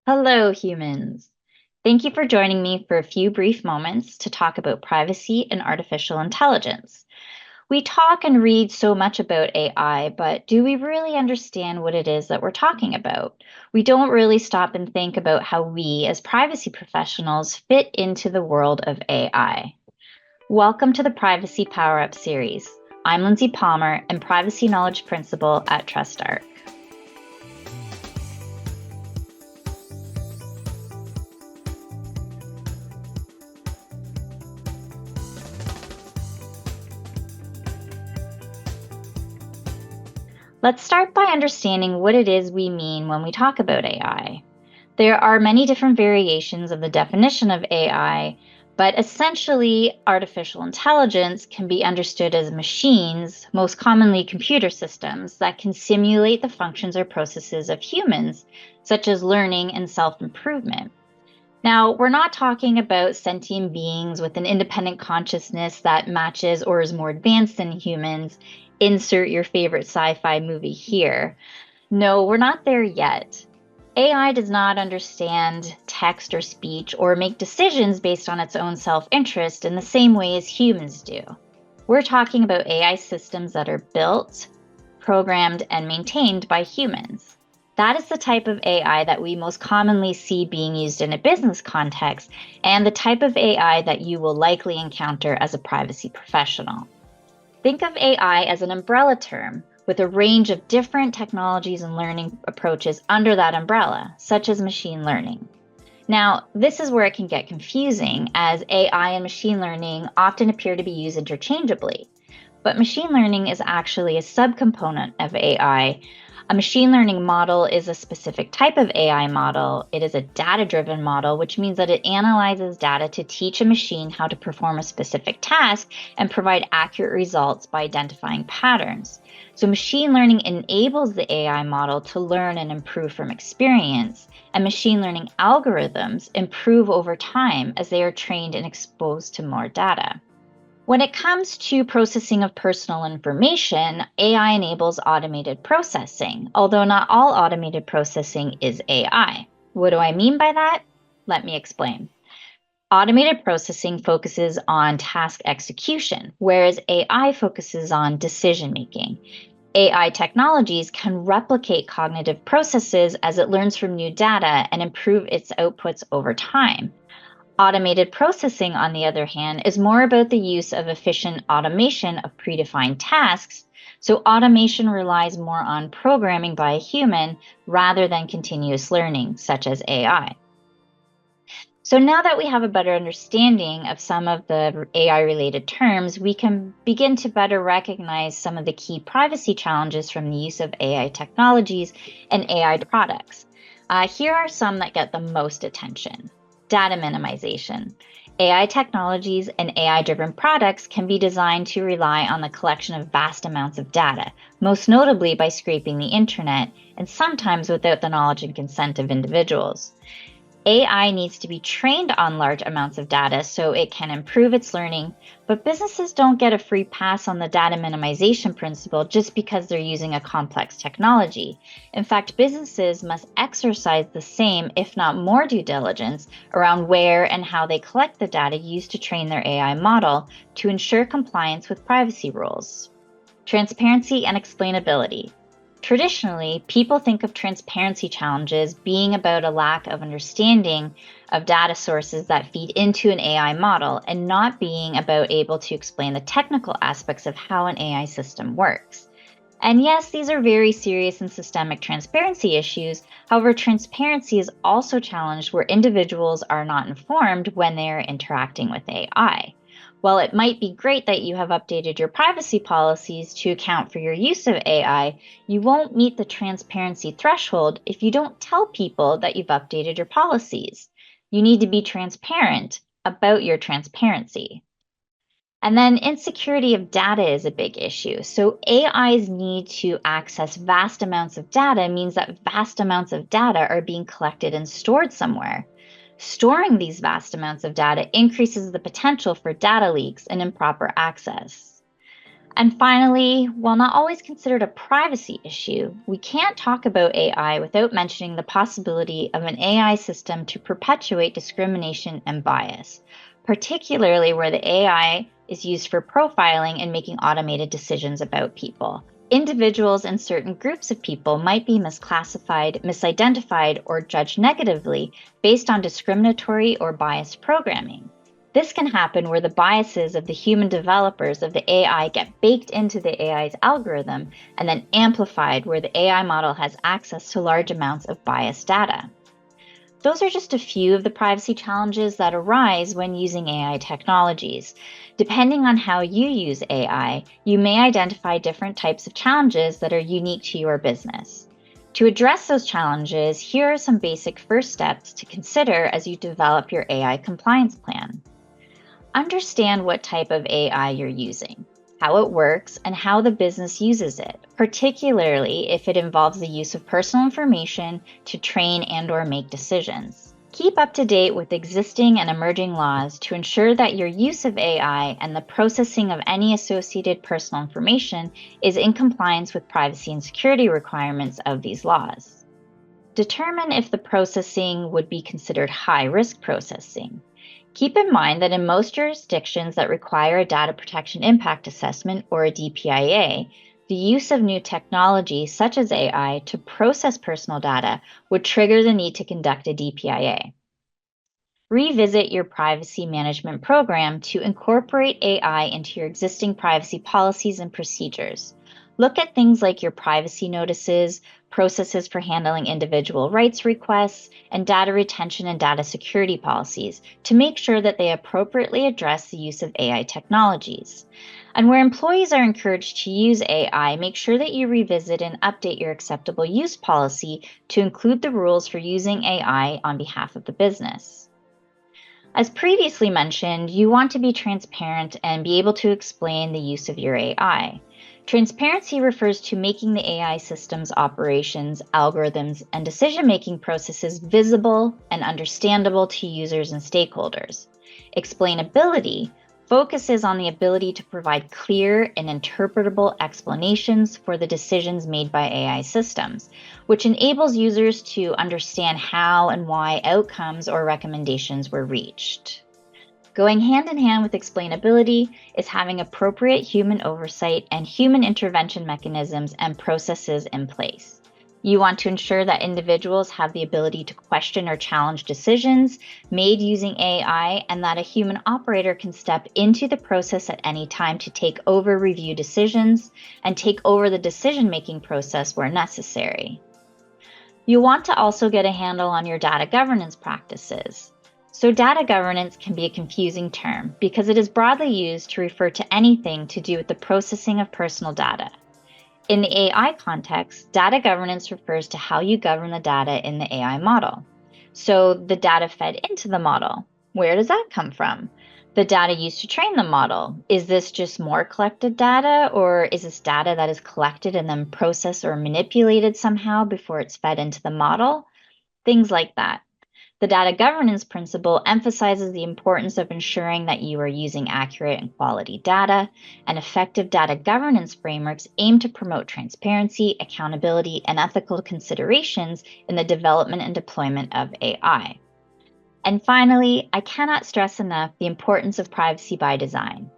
Hello, humans. Thank you for joining me for a few brief moments to talk about privacy and artificial intelligence. We talk and read so much about AI, but do we really understand what it is that we're talking about? We don't really stop and think about how we, as privacy professionals, fit into the world of AI. Welcome to the Privacy PowerUp series. I'm Lindsay Palmer and Privacy Knowledge Principal at TrustArc. Let's start by understanding what it is we mean when we talk about AI. There are many different variations of the definition of AI, but essentially, artificial intelligence can be understood as machines, most commonly computer systems, that can simulate the functions or processes of humans, such as learning and self improvement. Now, we're not talking about sentient beings with an independent consciousness that matches or is more advanced than humans. Insert your favorite sci fi movie here. No, we're not there yet. AI does not understand text or speech or make decisions based on its own self interest in the same way as humans do. We're talking about AI systems that are built, programmed, and maintained by humans. That is the type of AI that we most commonly see being used in a business context, and the type of AI that you will likely encounter as a privacy professional. Think of AI as an umbrella term with a range of different technologies and learning approaches under that umbrella, such as machine learning. Now, this is where it can get confusing, as AI and machine learning often appear to be used interchangeably. But machine learning is actually a subcomponent of AI. A machine learning model is a specific type of AI model. It is a data-driven model, which means that it analyzes data to teach a machine how to perform a specific task and provide accurate results by identifying patterns. So machine learning enables the AI model to learn and improve from experience, and machine learning algorithms improve over time as they are trained and exposed to more data. When it comes to processing of personal information, AI enables automated processing, although not all automated processing is AI. What do I mean by that? Let me explain. Automated processing focuses on task execution, whereas AI focuses on decision making. AI technologies can replicate cognitive processes as it learns from new data and improve its outputs over time. Automated processing, on the other hand, is more about the use of efficient automation of predefined tasks. So automation relies more on programming by a human rather than continuous learning, such as AI. So now that we have a better understanding of some of the AI-related terms, we can begin to better recognize some of the key privacy challenges from the use of AI technologies and AI products. Here are some that get the most attention. Data minimization. AI technologies and AI-driven products can be designed to rely on the collection of vast amounts of data, most notably by scraping the internet, and sometimes without the knowledge and consent of individuals. AI needs to be trained on large amounts of data so it can improve its learning, but businesses don't get a free pass on the data minimization principle just because they're using a complex technology. In fact, businesses must exercise the same, if not more, due diligence around where and how they collect the data used to train their AI model to ensure compliance with privacy rules. Transparency and explainability. Traditionally, people think of transparency challenges being about a lack of understanding of data sources that feed into an AI model and not being about able to explain the technical aspects of how an AI system works. And yes, these are very serious and systemic transparency issues. However, transparency is also challenged where individuals are not informed when they are interacting with AI. While it might be great that you have updated your privacy policies to account for your use of AI, you won't meet the transparency threshold if you don't tell people that you've updated your policies. You need to be transparent about your transparency. And then insecurity of data is a big issue. So AI's need to access vast amounts of data means that vast amounts of data are being collected and stored somewhere. Storing these vast amounts of data increases the potential for data leaks and improper access. And finally, while not always considered a privacy issue, we can't talk about AI without mentioning the possibility of an AI system to perpetuate discrimination and bias, particularly where the AI is used for profiling and making automated decisions about people. Individuals and certain groups of people might be misclassified, misidentified, or judged negatively based on discriminatory or biased programming. This can happen where the biases of the human developers of the AI get baked into the AI's algorithm and then amplified where the AI model has access to large amounts of biased data. Those are just a few of the privacy challenges that arise when using AI technologies. Depending on how you use AI, you may identify different types of challenges that are unique to your business. To address those challenges, here are some basic first steps to consider as you develop your AI compliance plan. Understand what type of AI you're using, how it works, and how the business uses it, particularly if it involves the use of personal information to train and/or make decisions. Keep up to date with existing and emerging laws to ensure that your use of AI and the processing of any associated personal information is in compliance with privacy and security requirements of these laws. Determine if the processing would be considered high-risk processing. Keep in mind that in most jurisdictions that require a data protection impact assessment or a DPIA, the use of new technology such as AI to process personal data would trigger the need to conduct a DPIA. Revisit your privacy management program to incorporate AI into your existing privacy policies and procedures. Look at things like your privacy notices, processes for handling individual rights requests, and data retention and data security policies to make sure that they appropriately address the use of AI technologies. And where employees are encouraged to use AI, make sure that you revisit and update your acceptable use policy to include the rules for using AI on behalf of the business. As previously mentioned, you want to be transparent and be able to explain the use of your AI. Transparency refers to making the AI system's operations, algorithms, and decision-making processes visible and understandable to users and stakeholders. Explainability focuses on the ability to provide clear and interpretable explanations for the decisions made by AI systems, which enables users to understand how and why outcomes or recommendations were reached. Going hand in hand with explainability is having appropriate human oversight and human intervention mechanisms and processes in place. You want to ensure that individuals have the ability to question or challenge decisions made using AI and that a human operator can step into the process at any time to take over review decisions and take over the decision-making process where necessary. You want to also get a handle on your data governance practices. So data governance can be a confusing term because it is broadly used to refer to anything to do with the processing of personal data. In the AI context, data governance refers to how you govern the data in the AI model. So the data fed into the model, where does that come from? The data used to train the model, is this just more collected data, or is this data that is collected and then processed or manipulated somehow before it's fed into the model? Things like that. The data governance principle emphasizes the importance of ensuring that you are using accurate and quality data, and effective data governance frameworks aim to promote transparency, accountability, and ethical considerations in the development and deployment of AI. And finally, I cannot stress enough the importance of privacy by design.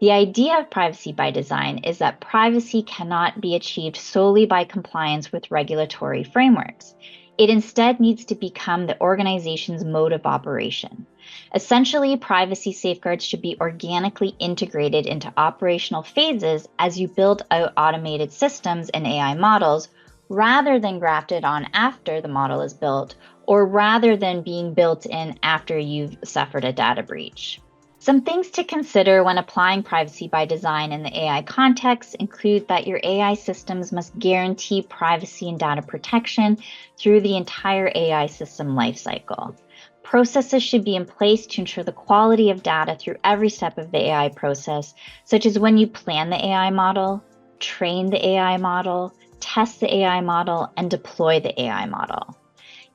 The idea of privacy by design is that privacy cannot be achieved solely by compliance with regulatory frameworks. It instead needs to become the organization's mode of operation. Essentially, privacy safeguards should be organically integrated into operational phases as you build out automated systems and AI models, rather than grafted on after the model is built, or rather than being built in after you've suffered a data breach. Some things to consider when applying privacy by design in the AI context include that your AI systems must guarantee privacy and data protection through the entire AI system lifecycle. Processes should be in place to ensure the quality of data through every step of the AI process, such as when you plan the AI model, train the AI model, test the AI model, and deploy the AI model.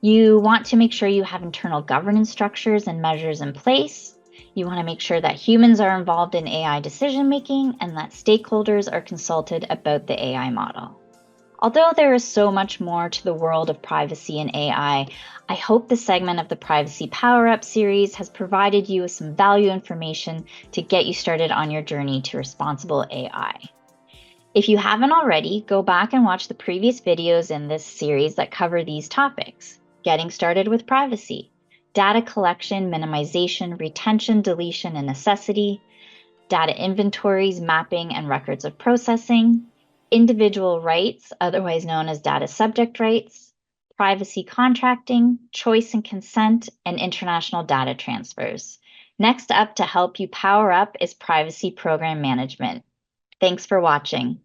You want to make sure you have internal governance structures and measures in place. You want to make sure that humans are involved in AI decision-making and that stakeholders are consulted about the AI model. Although there is so much more to the world of privacy and AI, I hope this segment of the Privacy PowerUp series has provided you with some value information to get you started on your journey to responsible AI. If you haven't already, go back and watch the previous videos in this series that cover these topics: getting started with privacy, data collection, minimization, retention, deletion, and necessity, data inventories, mapping, and records of processing, individual rights, otherwise known as data subject rights, privacy contracting, choice and consent, and international data transfers. Next up to help you power up is privacy program management. Thanks for watching.